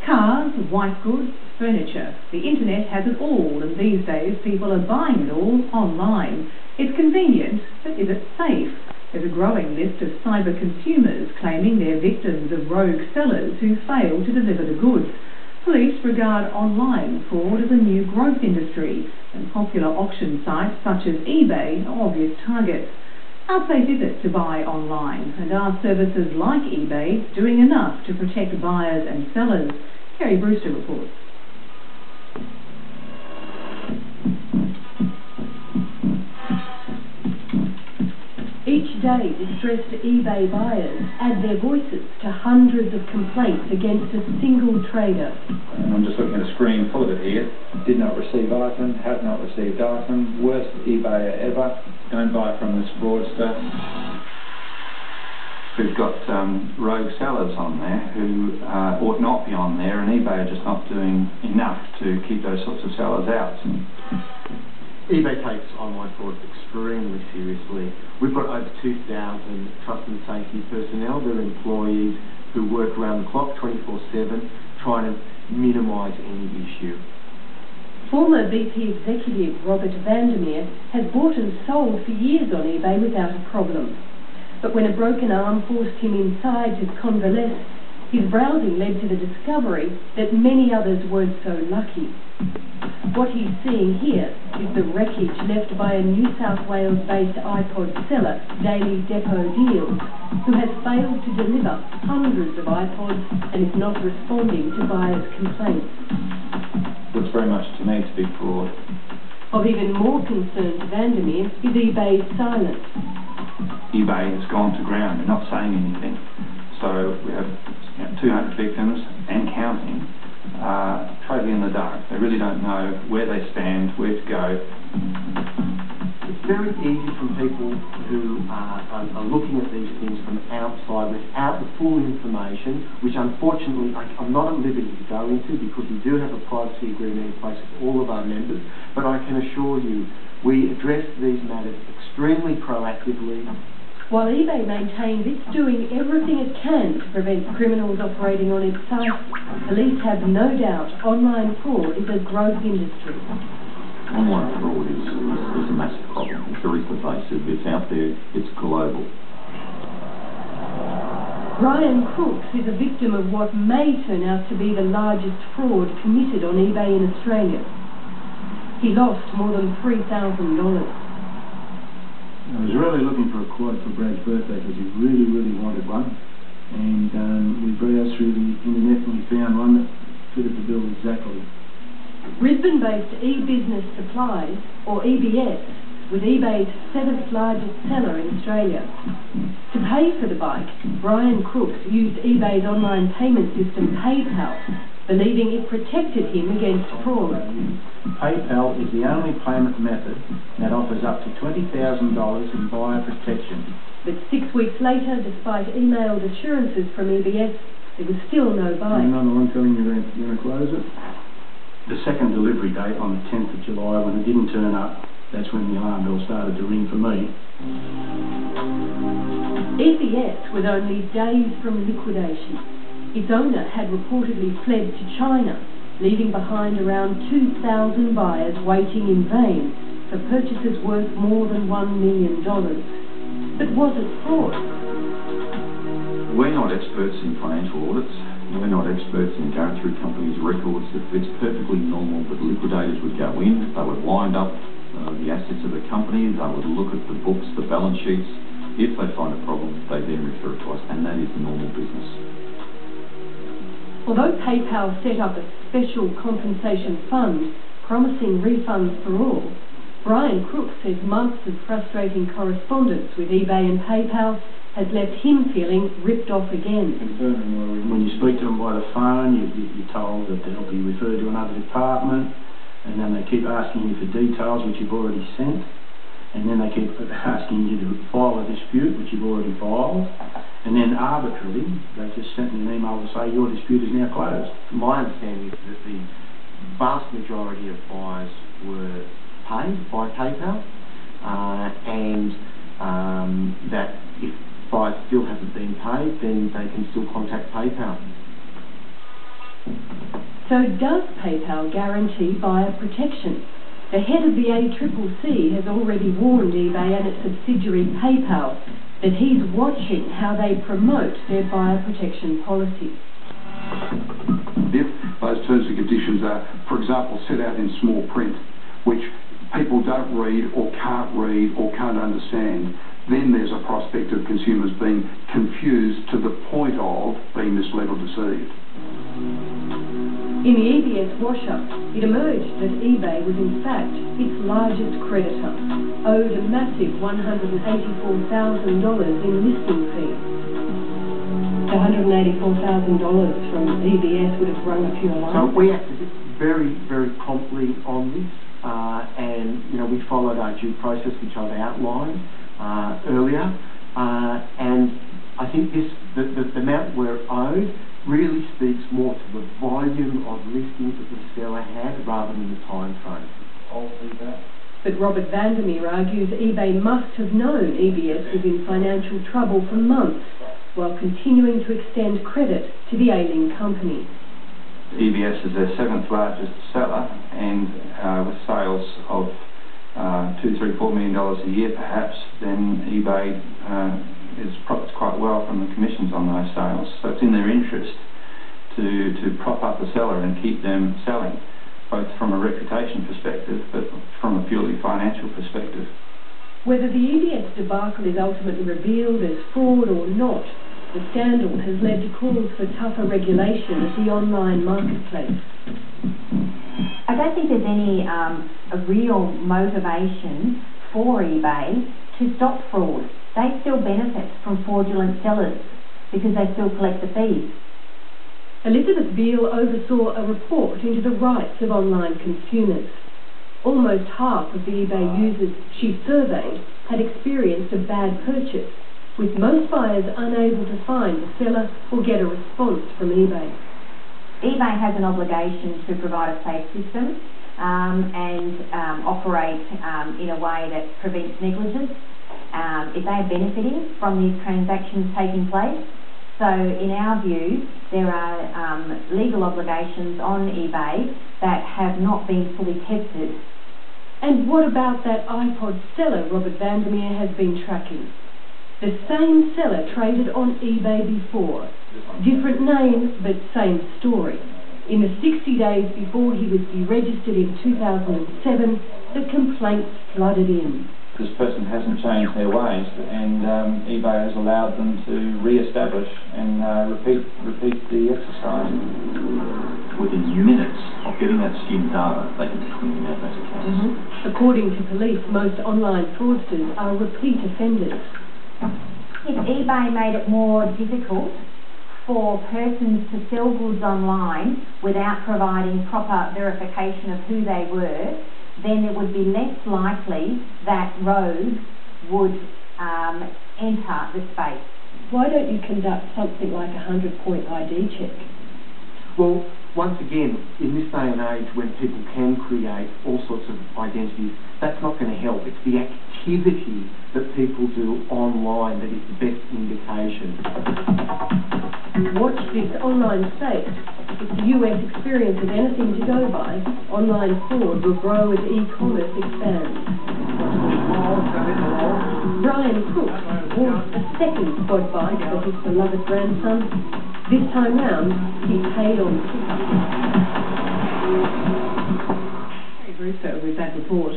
Cars, white goods, furniture. The internet has it all, and these days people are buying it all online. It's convenient, but is it safe? There's a growing list of cyber consumers claiming they're victims of rogue sellers who fail to deliver the goods. Police regard online fraud as a new growth industry, and popular auction sites such as eBay are obvious targets. How safe is it to buy online, and are services like eBay doing enough to protect buyers and sellers? Kerry Brewster reports. Each day, distressed eBay buyers add their voices to hundreds of complaints against a single trader. I'm just looking at a screen full of it here. Did not receive item, have not received item, worst eBayer ever, don't buy from this fraudster. We've got rogue sellers on there who ought not be on there, and eBay are just not doing enough to keep those sorts of sellers out. eBay takes online fraud extremely seriously. We've got over 2,000 trust and safety personnel. They're employees who work around the clock 24/7 trying to minimise any issue. Former BP executive Robert Vandermeer has bought and sold for years on eBay without a problem. But when a broken arm forced him inside to convalesce, his browsing led to the discovery that many others weren't so lucky. What he's seeing here is the wreckage left by a New South Wales-based iPod seller, Daily Depot Deals, who has failed to deliver hundreds of iPods and is not responding to buyers' complaints. Looks very much to me to be fraud. Of even more concern to Vandermeer is eBay's silence. eBay has gone to ground, they're not saying anything. So we have 200 victims and counting, totally in the dark. They really don't know where they stand, where to go. It's very easy for people who are looking at these things from outside without the full information, which unfortunately I'm not at liberty to go into because we do have a privacy agreement in place with all of our members, but I can assure you we address these matters extremely proactively. While eBay maintains it's doing everything it can to prevent criminals operating on its site, police have no doubt online fraud is a growth industry. Online fraud is a massive problem. It's very pervasive, it's out there, it's global. Brian Crooks is a victim of what may turn out to be the largest fraud committed on eBay in Australia. He lost more than $3,000. I was really looking for a quad for Brad's birthday because he really wanted one, and we browsed through the internet and we found one that fitted the bill exactly. Brisbane-based eBusiness Supplies, or EBS, was eBay's 7th largest seller in Australia. To pay for the bike, Brian Crooks used eBay's online payment system PayPal, believing it protected him against fraud. PayPal is the only payment method that offers up to $20,000 in buyer protection. But 6 weeks later, despite emailed assurances from EBS, there was still no bike. Another one telling you they're going to close it. The second delivery date on the 10th of July, when it didn't turn up, that's when the alarm bell started to ring for me. EBS was only days from liquidation. Its owner had reportedly fled to China, leaving behind around 2,000 buyers waiting in vain for purchases worth more than $1 million. But was it fraud? We're not experts in financial audits. We're not experts in going through companies' records. It's perfectly normal that liquidators would go in, they would wind up the assets of the company, they would look at the books, the balance sheets. If they find a problem, they then refer it to us, and that is normal business. Although PayPal set up a special compensation fund promising refunds for all, Brian Crooks says months of frustrating correspondence with eBay and PayPal has left him feeling ripped off again. When you speak to them by the phone, you're told that they'll be referred to another department, and then they keep asking you for details which you've already sent, and then they keep asking you to file a dispute which you've already filed, and then arbitrarily they just sent me an email to say your dispute is now closed. My understanding is that the vast majority of buyers were paid by PayPal, and that if buyer still hasn't been paid, then they can still contact PayPal. So does PayPal guarantee buyer protection? The head of the ACCC has already warned eBay and its subsidiary PayPal that he's watching how they promote their buyer protection policy. If those terms and conditions are, for example, set out in small print, which people don't read or can't understand, then there's a prospect of consumers being confused to the point of being misled or deceived. In the EBS wash-up, it emerged that eBay was in fact its largest creditor, owed a massive $184,000 in listing fees. The $184,000 from EBS would have rung a few alarms. So we acted very, very promptly on this, and we followed our due process, which I've outlined earlier, and I think the amount we're owed really speaks more to the volume of listings that the seller had rather than the time frame. I'll see that. But Robert Vandermeer argues eBay must have known EBS was in financial trouble for months, while continuing to extend credit to the ailing company. EBS is their 7th largest seller, and with sales of $2, $3, $4 million a year perhaps, then eBay profits quite well from the commissions on those sales. So it's in their interest to prop up the seller and keep them selling, both from a reputation perspective but from a purely financial perspective. Whether the EBS debacle is ultimately revealed as fraud or not, the scandal has led to calls for tougher regulation of the online marketplace. I don't think there's any a real motivation for eBay to stop fraud. They still benefit from fraudulent sellers because they still collect the fees. Elizabeth Beale oversaw a report into the rights of online consumers. Almost half of the eBay users she surveyed had experienced a bad purchase, with most buyers unable to find a seller or get a response from eBay. eBay has an obligation to provide a safe system and operate in a way that prevents negligence. If they are benefiting from these transactions taking place. So in our view, there are legal obligations on eBay that have not been fully tested. And what about that iPod seller Robert Vandermeer has been tracking? The same seller traded on eBay before. Different name, but same story. In the 60 days before he was deregistered in 2007, the complaints flooded in. This person hasn't changed their ways, and eBay has allowed them to re-establish and repeat the exercise. Within minutes of getting that skin data, they can clean out those accounts. According to police, most online fraudsters are repeat offenders. If eBay made it more difficult for persons to sell goods online without providing proper verification of who they were, then it would be less likely that rogues would enter the space. Why don't you conduct something like a 100-point ID check? Well, once again, in this day and age when people can create all sorts of identities, that's not going to help. It's the activity that people do online that is the best indication. Watch this online space. If the US experience is anything to go by, online fraud will grow as e-commerce expands. Brian Cook bought a second quad bike for his beloved grandson. This time round, he paid on tickets. Russo with that report.